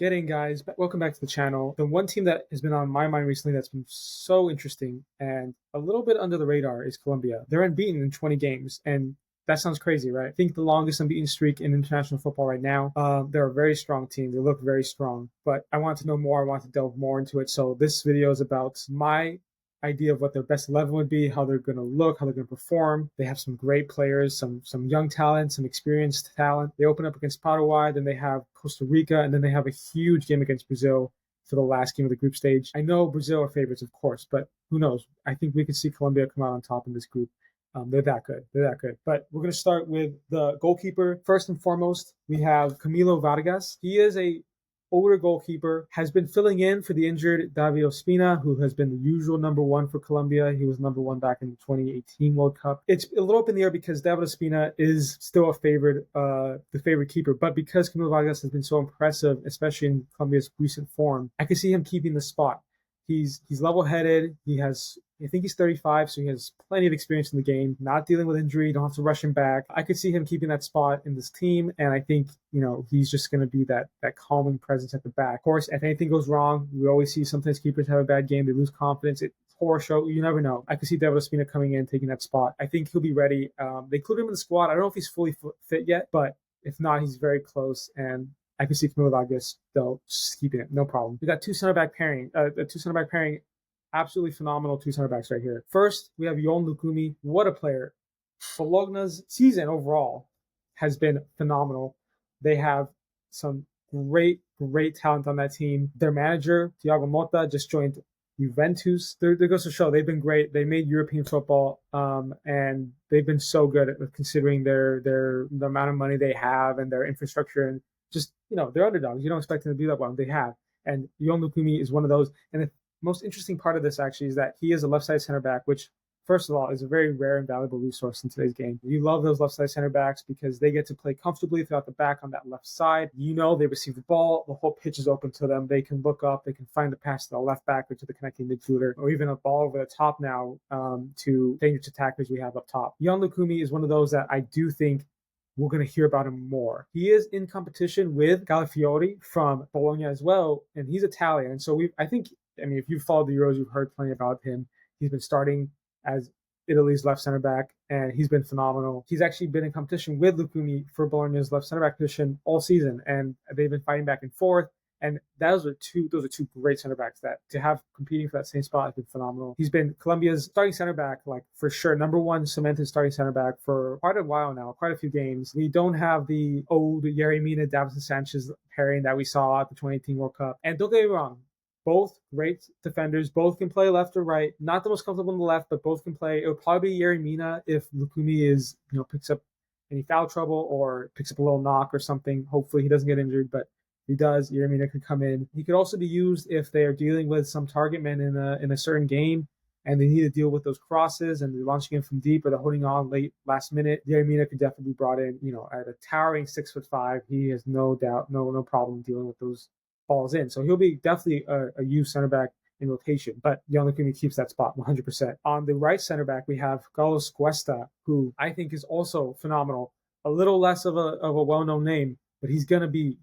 Getting guys, welcome back to the channel. The one team that has been on my mind recently that's been so interesting and a little bit under the radar is Colombia. They're unbeaten in 20 games, and that sounds crazy, right? I think the longest unbeaten streak in international football right now. They're a very strong team. They look very strong, but I want to know more. I want to delve more into it. So this video is about my idea of what their best 11 would be, how they're going to look, how they're going to perform. They have some great players, some young talent, some experienced talent. They open up against Paraguay, then they have Costa Rica, and then they have a huge game against Brazil for the last game of the group stage. I know Brazil are favorites, of course, but who knows? I think we could see Colombia come out on top in this group. They're that good. They're that good. But we're going to start with the goalkeeper. First and foremost, we have Camilo Vargas. He is a older goalkeeper, has been filling in for the injured David Ospina, who has been the usual number one for Colombia. He was number one back in the 2018 World Cup. It's a little up in the air because David Ospina is still the favorite keeper, but because Camilo Vargas has been so impressive, especially in Colombia's recent form, I can see him keeping the spot. He's level-headed. I think he's 35, so he has plenty of experience in the game, not dealing with injury. You don't have to rush him back. I could see him keeping that spot in this team, and I think, he's just going to be that calming presence at the back. Of course, if anything goes wrong, we always see sometimes keepers have a bad game. They lose confidence. It's horror show. You never know. I could see David Ospina coming in, taking that spot. I think he'll be ready. They include him in the squad. I don't know if he's fully fit yet, but if not, he's very close, and I can see Camilo Vargas, though, just keeping it. No problem. We got two center back pairing, absolutely phenomenal two center backs right here. First, we have Yon Lukumi. What a player. Bologna's season overall has been phenomenal. They have some great talent on that team. Their manager, Thiago Motta, just joined Juventus. There goes to show they've been great. They made European football, and they've been so good at considering the amount of money they have and their infrastructure, and just, they're underdogs. You don't expect them to be that well. They have. And Yon Lukumi is one of those. And the most interesting part of this actually is that he is a left side center back, which, first of all, is a very rare and valuable resource in today's game. You love those left side center backs because they get to play comfortably throughout the back on that left side. They receive the ball, the whole pitch is open to them. They can look up, they can find the pass to the left back or to the connecting midfielder, or even a ball over the top now to dangerous attackers we have up top. Yon Lukumi is one of those that I do think we're going to hear about him more. He is in competition with Calafiori from Bologna as well, and he's Italian. And so if you've followed the Euros, you've heard plenty about him. He's been starting as Italy's left center back, and he's been phenomenal. He's actually been in competition with Lukumi for Bologna's left center back position all season, and they've been fighting back and forth. And those are two great center backs that to have competing for that same spot has been phenomenal. He's been Colombia's starting center back, like for sure, number one cemented starting center back for quite a while now, quite a few games. We don't have the old Yerry Mina, Davinson Sanchez pairing that we saw at the 2018 World Cup. And don't get me wrong, both great defenders, both can play left or right. Not the most comfortable on the left, but both can play. It would probably be Yerry Mina if Lukumi picks up any foul trouble or picks up a little knock or something. Hopefully he doesn't get injured, but he does. Yerry Mina could come in. He could also be used if they are dealing with some target men in a certain game and they need to deal with those crosses and they're launching in from deep or they're holding on late last minute. Yerry Mina could definitely be brought in, at a towering 6'5". He has no doubt, no problem dealing with those balls in. So he'll be definitely a used center back in rotation, but Yon Lukumi keeps that spot 100%. On the right center back, we have Carlos Cuesta, who I think is also phenomenal. A little less of a well-known name, but he's gonna be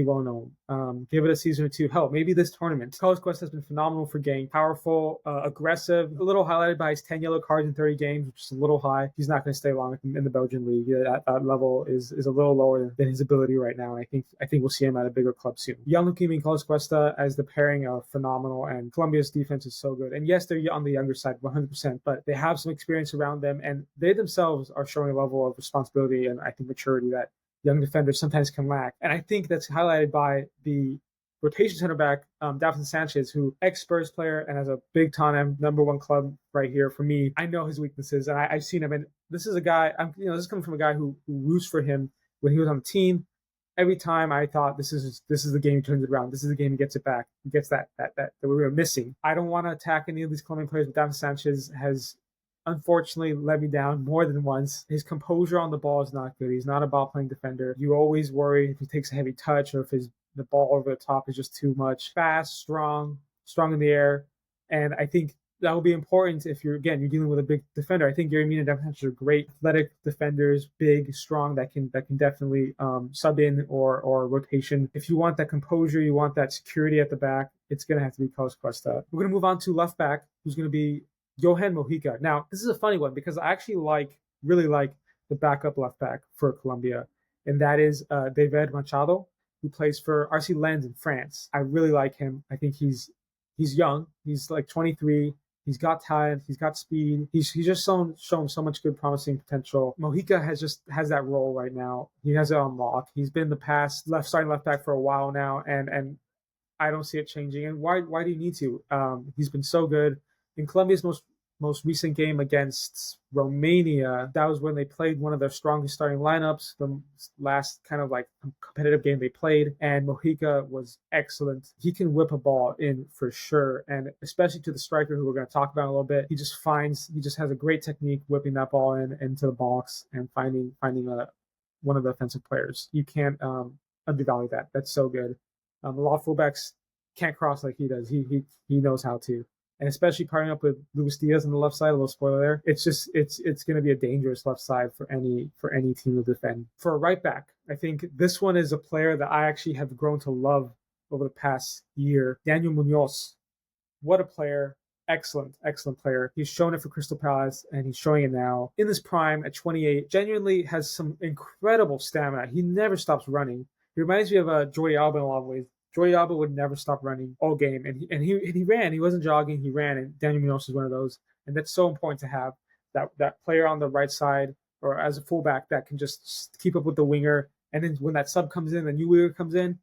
well known. Give it a season or two. Hell, maybe this tournament. Carlos Cuesta has been phenomenal for getting powerful, aggressive. A little highlighted by his 10 yellow cards in 30 games, which is a little high. He's not going to stay long in the Belgian league. That level is a little lower than his ability right now. And I think we'll see him at a bigger club soon. Yon Lukumi and Carlos Cuesta as the pairing are phenomenal, and Colombia's defense is so good. And yes, they're on the younger side, 100%, but they have some experience around them, and they themselves are showing a level of responsibility and I think maturity that young defenders sometimes can lack. And I think that's highlighted by the rotation center back, Davinson Sanchez, who ex-Spurs player and has a big Tottenham number one club right here for me. I know his weaknesses and I've seen him. And this is a guy, this is coming from a guy who roots for him when he was on the team. Every time I thought this is the game he turns it around. This is the game he gets it back. He gets that we were missing. I don't want to attack any of these Colombian players, but Davinson Sanchez has unfortunately let me down more than once. His composure on the ball is not good. He's not a ball playing defender. You always worry if he takes a heavy touch or if the ball over the top is just too much. Fast, strong in the air. And I think that will be important if you're dealing with a big defender. I think Gary Mina defenders are great, athletic defenders, big, strong, that can definitely sub in or rotation. If you want that composure, you want that security at the back, it's gonna have to be Carlos Cuesta. We're gonna move on to left back, who's gonna be Johan Mojica. Now, this is a funny one because I actually really like the backup left back for Colombia, and that is David Machado, who plays for RC Lens in France. I really like him. I think he's young. He's like 23. He's got talent. He's got speed. He's just shown so much good, promising potential. Mojica has that role right now. He has it on lock. He's been the past starting left back for a while now, and I don't see it changing. And why do you need to? He's been so good in Colombia's most recent game against Romania. That was when they played one of their strongest starting lineups, the last kind of like competitive game they played, and Mojica was excellent. He can whip a ball in for sure, and especially to the striker who we're going to talk about in a little bit. He just has a great technique whipping that ball into the box and finding one of the offensive players. You can't undervalue that. That's so good. A lot of fullbacks can't cross like he does. He knows how to. And especially partnering up with Luis Diaz on the left side, a little spoiler there. It's going to be a dangerous left side for any team to defend. For a right back, I think this one is a player that I actually have grown to love over the past year. Daniel Munoz, what a player! Excellent player. He's shown it for Crystal Palace, and he's showing it now in his prime at 28. Genuinely has some incredible stamina. He never stops running. He reminds me of Jordi Alba in a lot of ways. Jordi Alba would never stop running all game, and he ran. He wasn't jogging. He ran, and Daniel Munoz is one of those. And that's so important to have that player on the right side or as a fullback that can just keep up with the winger. And then when that sub comes in, the new winger comes in,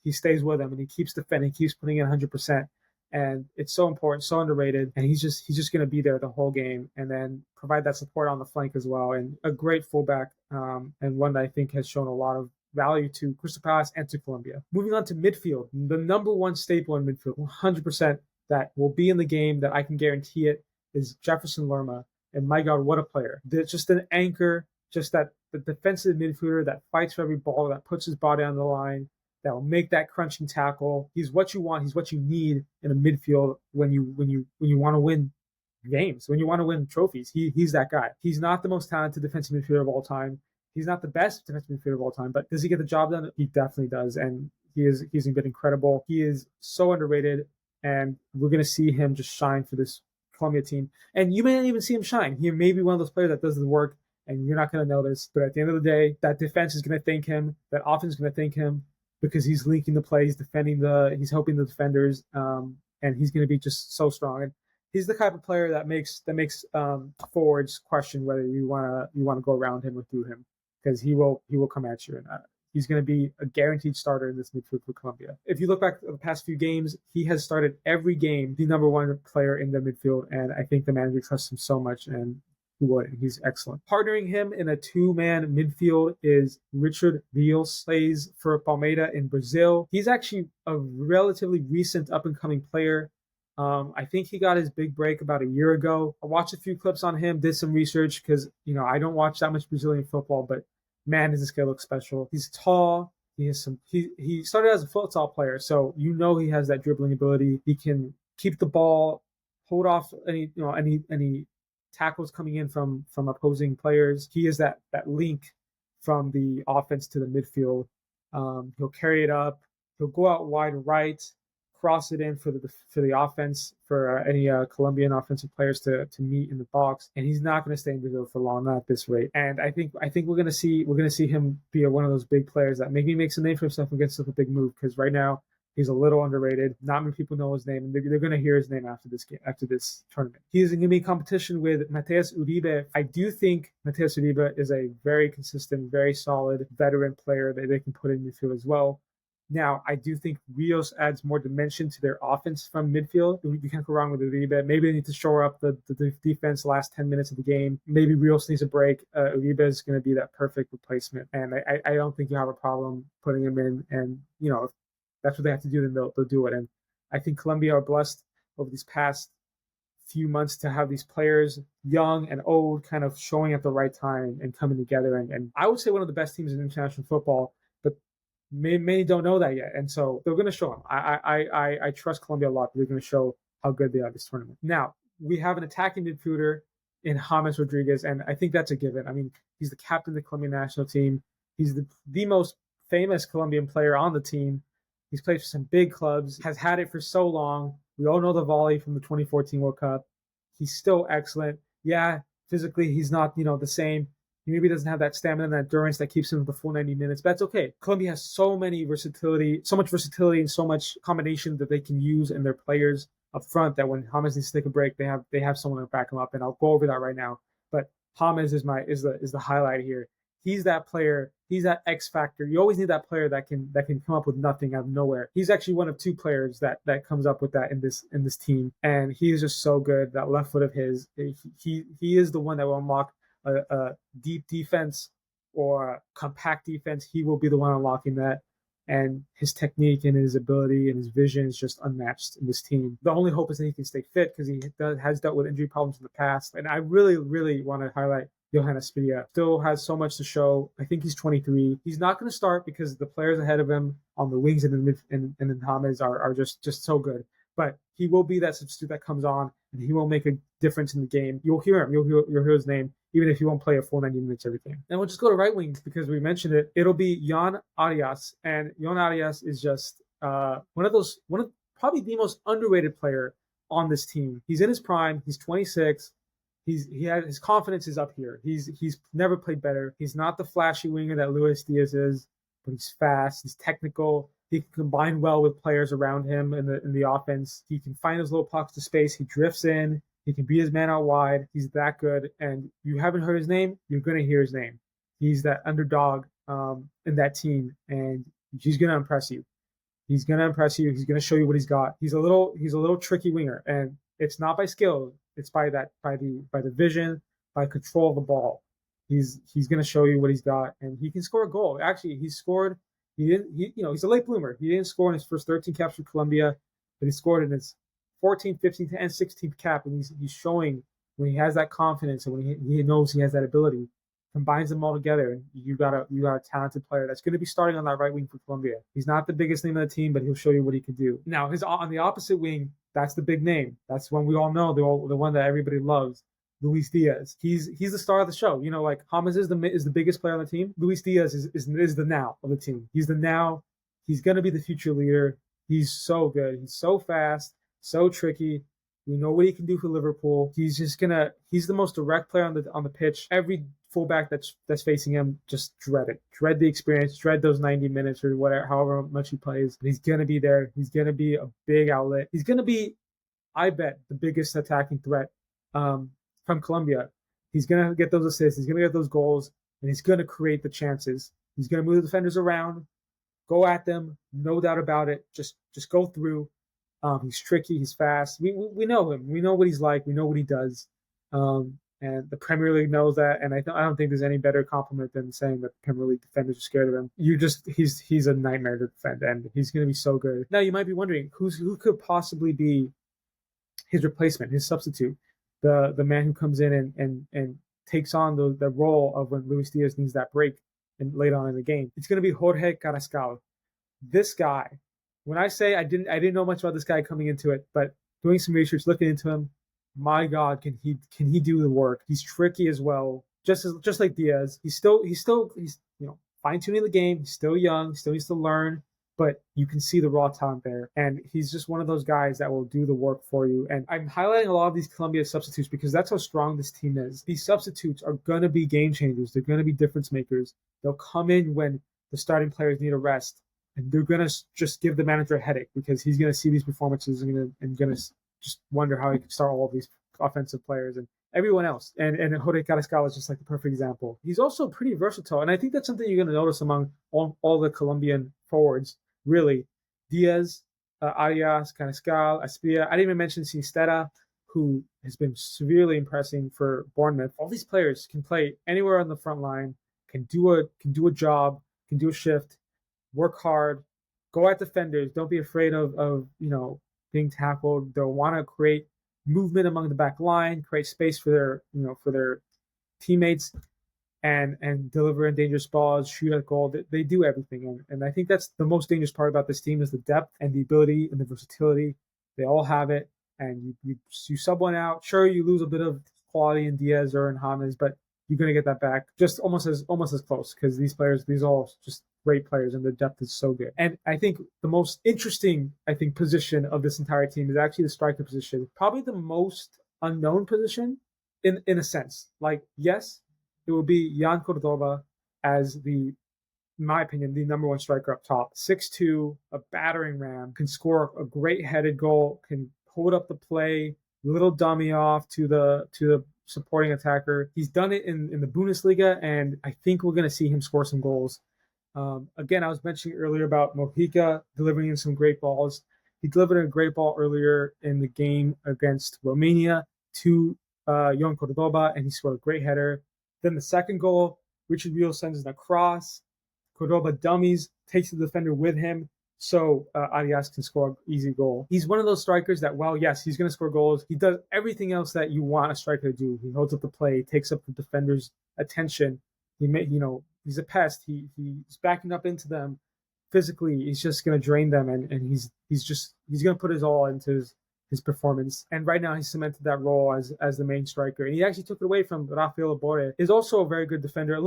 he stays with him and he keeps defending, keeps putting in 100%. And it's so important, so underrated. And he's just going to be there the whole game, and then provide that support on the flank as well. And a great fullback, and one that I think has shown a lot of value to Crystal Palace and to Colombia. Moving on to midfield, the number one staple in midfield, 100% that will be in the game, that I can guarantee it, is Jefferson Lerma. And my God, what a player. Just an anchor, just the defensive midfielder that fights for every ball, that puts his body on the line, that will make that crunching tackle. He's what you want. He's what you need in a midfield when you want to win games, when you want to win trophies. He's that guy. He's not the most talented defensive midfielder of all time. He's not the best defensive midfielder of all time, but does he get the job done? He definitely does, and he's been incredible. He is so underrated, and we're going to see him just shine for this Colombia team. And you may not even see him shine. He may be one of those players that does the work, and you're not going to notice. But at the end of the day, that defense is going to thank him. That offense is going to thank him because he's linking the plays, he's helping the defenders, and he's going to be just so strong. And he's the type of player that makes forwards question whether you want to go around him or through him, because he will come at you, and he's going to be a guaranteed starter in this midfield for Colombia. If you look back at the past few games, he has started every game, the number one player in the midfield, and I think the manager trusts him so much, and who wouldn't? He's excellent. Partnering him in a two-man midfield is Richard Rios, plays for Palmeiras in Brazil. He's actually a relatively recent up-and-coming player. I think he got his big break about a year ago. I watched a few clips on him, did some research, because I don't watch that much Brazilian football, but man, does this guy look special. He's tall. He started as a futsal player, so he has that dribbling ability. He can keep the ball, hold off any tackles coming in from opposing players. He is that link from the offense to the midfield. He'll carry it up. He'll go out wide right, cross it in for the offense, for any Colombian offensive players to meet in the box, and he's not going to stay in Brazil for long, not at this rate. And I think we're going to see him be one of those big players that maybe makes a name for himself and gets a big move, because right now he's a little underrated. Not many people know his name, and they're going to hear his name after this tournament. He's going to be in competition with Mateus Uribe. I do think Mateus Uribe is a very consistent, very solid veteran player that they can put in midfield as well. Now, I do think Rios adds more dimension to their offense from midfield. You can't go wrong with Uribe. Maybe they need to shore up the defense the last 10 minutes of the game. Maybe Rios needs a break. Uribe is going to be that perfect replacement. And I don't think you have a problem putting him in. And, if that's what they have to do, then they'll do it. And I think Colombia are blessed over these past few months to have these players, young and old, kind of showing at the right time and coming together. And I would say one of the best teams in international football, but many don't know that yet. And so they're going to show them. I trust Colombia a lot. They're going to show how good they are this tournament. Now, we have an attacking midfielder in James Rodriguez, and I think that's a given. I mean, he's the captain of the Colombian national team. He's the most famous Colombian player on the team. He's played for some big clubs, has had it for so long. We all know the volley from the 2014 World Cup. He's still excellent. Yeah, physically he's not, the same. He maybe doesn't have that stamina and that endurance that keeps him for the full 90 minutes, but that's okay. Colombia has so much versatility and so much combination that they can use in their players up front that when James needs to take a break, they have someone to back him up, and I'll go over that right now. But James is the highlight here. He's that player. He's that X factor. You always need that player that can come up with nothing out of nowhere. He's actually one of two players that comes up with that in this team, and he is just so good. That left foot of his, he is the one that will unlock a deep defense or a compact defense. He will be the one unlocking that. And his technique and his ability and his vision is just unmatched in this team. The only hope is that he can stay fit because he has dealt with injury problems in the past. And I really, really want to highlight Johannes Spidia. Still has so much to show. I think he's 23. He's not going to start because the players ahead of him on the wings and in James are just so good. But he will be that substitute that comes on, and he will make a difference in the game. You'll hear him. You'll hear his name, even if he won't play a full 90 minutes every game. And we'll just go to right wings because we mentioned it. It'll be Jon Arias, and Jon Arias is just one of probably the most underrated player on this team. He's in his prime. He's 26. His confidence is up here. He's never played better. He's not the flashy winger that Luis Diaz is, but he's fast. He's technical. He can combine well with players around him in the offense. He can find those little pockets of space. He drifts in. He can beat his man out wide. He's that good. And you haven't heard his name, you're going to hear his name. He's that underdog in that team, and he's going to impress you. He's going to impress you. He's going to show you what he's got. He's a little tricky winger, and it's not by skill. It's by the vision, by control of the ball. He's going to show you what he's got, and he can score a goal. Actually, he's scored. He's a late bloomer. He didn't score in his first 13 caps for Colombia, but he scored in his 14th, 15th, and 16th cap, and he's showing when he has that confidence and when he knows he has that ability, combines them all together, and you got a talented player that's going to be starting on that right wing for Colombia. He's not the biggest name of the team, but he'll show you what he can do. Now, on the opposite wing, that's the big name. That's one we all know, the one that everybody loves. Luis Diaz. He's the star of the show. Like James is the biggest player on the team. Luis Diaz is the now of the team. He's the now. He's gonna be the future leader. He's so good. He's so fast, so tricky. We know what he can do for Liverpool. He's the most direct player on the pitch. Every fullback that's facing him, just dread it. Dread the experience, dread those 90 minutes or whatever, however much he plays. But he's gonna be there. He's gonna be a big outlet. He's gonna be, I bet, the biggest attacking threat from Colombia. He's going to get those assists. He's going to get those goals, and he's going to create the chances. He's going to move the defenders around, go at them, no doubt about it. Just go through. He's tricky. He's fast. We know him. We know what he's like. We know what he does. And the Premier League knows that. And I don't think there's any better compliment than saying that the Premier League defenders are scared of him. He's a nightmare to defend, and he's going to be so good. Now you might be wondering who could possibly be his replacement, his substitute. The man who comes in and takes on the role of when Luis Diaz needs that break and later on in the game. It's going to be Jorge Carrascal. This guy, when I say I didn't know much about this guy coming into it, but doing some research, looking into him, my God, can he do the work? He's tricky as well, just like Diaz. He's fine tuning the game. He's still young, still needs to learn. But you can see the raw talent there. And he's just one of those guys that will do the work for you. And I'm highlighting a lot of these Colombia substitutes because that's how strong this team is. These substitutes are going to be game changers. They're going to be difference makers. They'll come in when the starting players need a rest. And they're going to just give the manager a headache because he's going to see these performances and going to just wonder how he can start all of these offensive players and everyone else. And Jorge Carrascal is just like the perfect example. He's also pretty versatile. And I think that's something you're going to notice among all the Colombian forwards. Really, Diaz, Arias, Carrascal, Aspria. I didn't even mention Sinistera, who has been severely impressing for Bournemouth. All these players can play anywhere on the front line, can do a job, can do a shift, work hard, go at defenders. Don't be afraid of being tackled. They'll want to create movement among the back line, create space for their teammates. And deliver in dangerous balls, shoot at goal. They do everything. And I think that's the most dangerous part about this team is the depth and the ability and the versatility. They all have it. and you sub one out. Sure, you lose a bit of quality in Diaz or in James, but you're going to get that back just almost as close, because these are all just great players, and the depth is so good. And I think the most interesting, position of this entire team is actually the striker position. Probably the most unknown position in a sense. Like, yes, it will be Jan Cordoba as in my opinion, the number one striker up top. 6'2", a battering ram, can score a great headed goal, can hold up the play, little dummy off to the supporting attacker. He's done it in the Bundesliga, and I think we're going to see him score some goals. Again, I was mentioning earlier about Mojica delivering in some great balls. He delivered a great ball earlier in the game against Romania to Jan Cordoba, and he scored a great header. Then the second goal, Richard Rios sends in a cross. Cordoba dummies, takes the defender with him, so Arias can score an easy goal. He's one of those strikers that, well, yes, he's going to score goals. He does everything else that you want a striker to do. He holds up the play, takes up the defender's attention. He's a pest. He's backing up into them. Physically, he's just going to drain them, and he's going to put his all into his performance. And right now he's cemented that role as the main striker. And he actually took it away from Rafael Laborde. Is also a very good defender.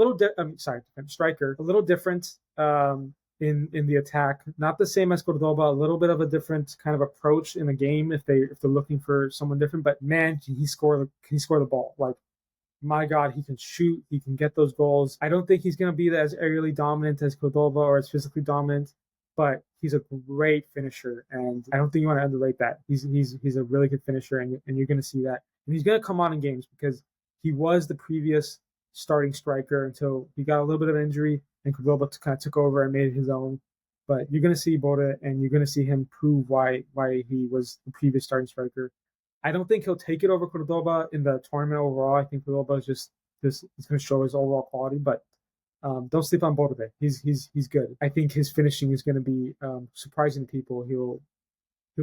Striker. A little different in the attack. Not the same as Cordoba. A little bit of a different kind of approach in the game if they're looking for someone different. But man, can he score the ball? Like, my God, he can shoot. He can get those goals. I don't think he's going to be as aerially dominant as Cordoba or as physically dominant, but he's a great finisher, and I don't think you want to underrate that. He's a really good finisher, and you're going to see that. And he's going to come on in games because he was the previous starting striker until he got a little bit of injury, and Cordoba kind of took over and made it his own. But you're going to see Bode, and you're going to see him prove why he was the previous starting striker. I don't think he'll take it over Cordoba in the tournament overall. I think Cordoba is just he's going to show his overall quality, but don't sleep on Bode. He's good. I think his finishing is going to be surprising to people. He'll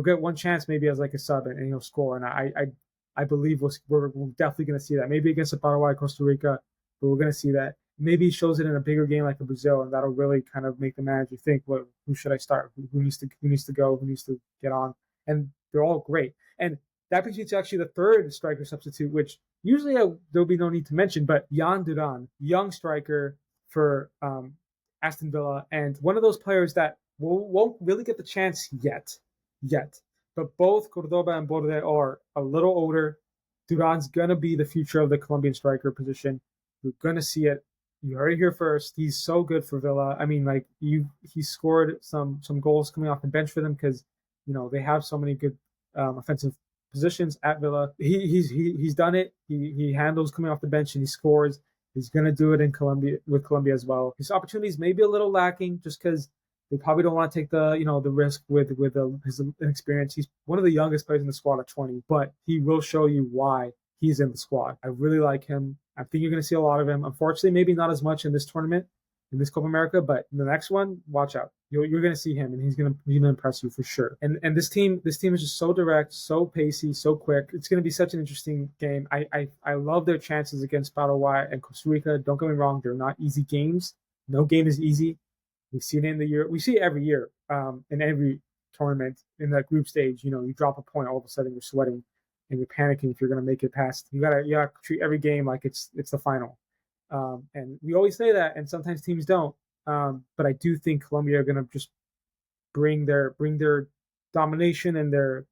get one chance maybe as like a sub, and he'll score. And I believe we're definitely going to see that. Maybe against Paraguay, Costa Rica, but we're going to see that. Maybe he shows it in a bigger game like a Brazil, and that'll really kind of make the manager think, well, who should I start? Who needs to go? Who needs to get on? And they're all great. And that brings me to actually the third striker substitute, which usually there'll be no need to mention, but Jan Duran, young striker for Aston Villa, and one of those players that won't really get the chance yet. But both Cordoba and Borde are a little older. Duran's going to be the future of the Colombian striker position. You're going to see it. You heard it here first. He's so good for Villa. I mean, like, he scored some goals coming off the bench for them because, they have so many good offensive positions at Villa. He's done it. He handles coming off the bench, and he scores. He's going to do it with Colombia as well. His opportunities may be a little lacking just because they probably don't want to take the risk with his inexperience. He's one of the youngest players in the squad at 20, but he will show you why he's in the squad. I really like him. I think you're going to see a lot of him. Unfortunately, maybe not as much in this tournament, in this Copa America, but in the next one, watch out. You're going to see him, and he's going to impress you for sure. And this team is just so direct, so pacey, so quick. It's going to be such an interesting game. I love their chances against Paraguay and Costa Rica. Don't get me wrong; they're not easy games. No game is easy. We've seen it in the year. We see it every year in every tournament in that group stage. You drop a point, all of a sudden you're sweating and you're panicking if you're going to make it past. You gotta treat every game like it's the final. And we always say that, and sometimes teams don't. But I do think Colombia are going to just bring their domination and their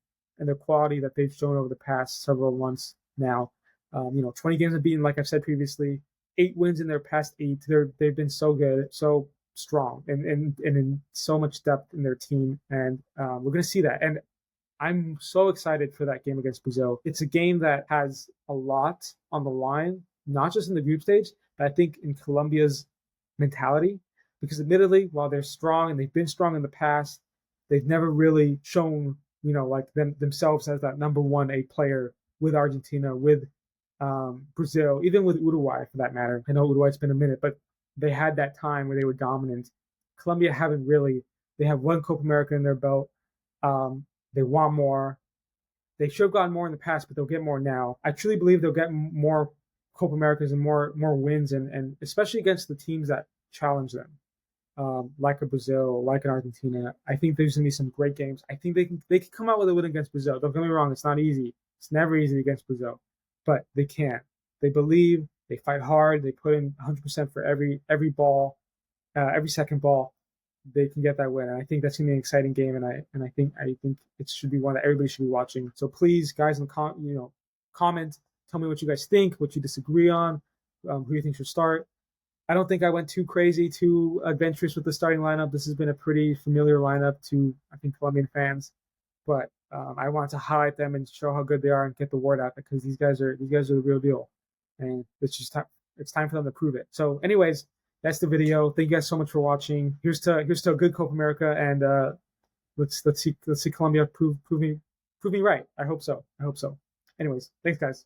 quality that they've shown over the past several months now. 20 games unbeaten, like I've said previously, 8 wins in their past 8. They've been so good, so strong, and in so much depth in their team. And we're going to see that. And I'm so excited for that game against Brazil. It's a game that has a lot on the line, not just in the group stage, but I think in Colombia's mentality. Because admittedly, while they're strong and they've been strong in the past, they've never really shown, like themselves as that number 1A player with Argentina, with Brazil, even with Uruguay for that matter. I know Uruguay's been a minute, but they had that time where they were dominant. Colombia haven't really. They have 1 Copa America in their belt. They want more. They should have gotten more in the past, but they'll get more now. I truly believe they'll get more Copa Americas and more wins, and especially against the teams that challenge them. like a Brazil, like an Argentina. I think there's gonna be some great games. I think they can come out with a win against Brazil. Don't get me wrong, it's not easy. It's never easy against Brazil, but they can. They believe. They fight hard. They put in 100% for every ball, every second ball. They can get that win, and I think that's gonna be an exciting game. And I think it should be one that everybody should be watching. So please, guys, comment. Tell me what you guys think, what you disagree on, who you think should start. I don't think I went too crazy, too adventurous with the starting lineup. This has been a pretty familiar lineup to, I think, Colombian fans. But I want to highlight them and show how good they are and get the word out because these guys are the real deal, and it's time for them to prove it. So, anyways, that's the video. Thank you guys so much for watching. Here's to a good Copa America, and let's see Colombia prove me right. I hope so. Anyways, thanks guys.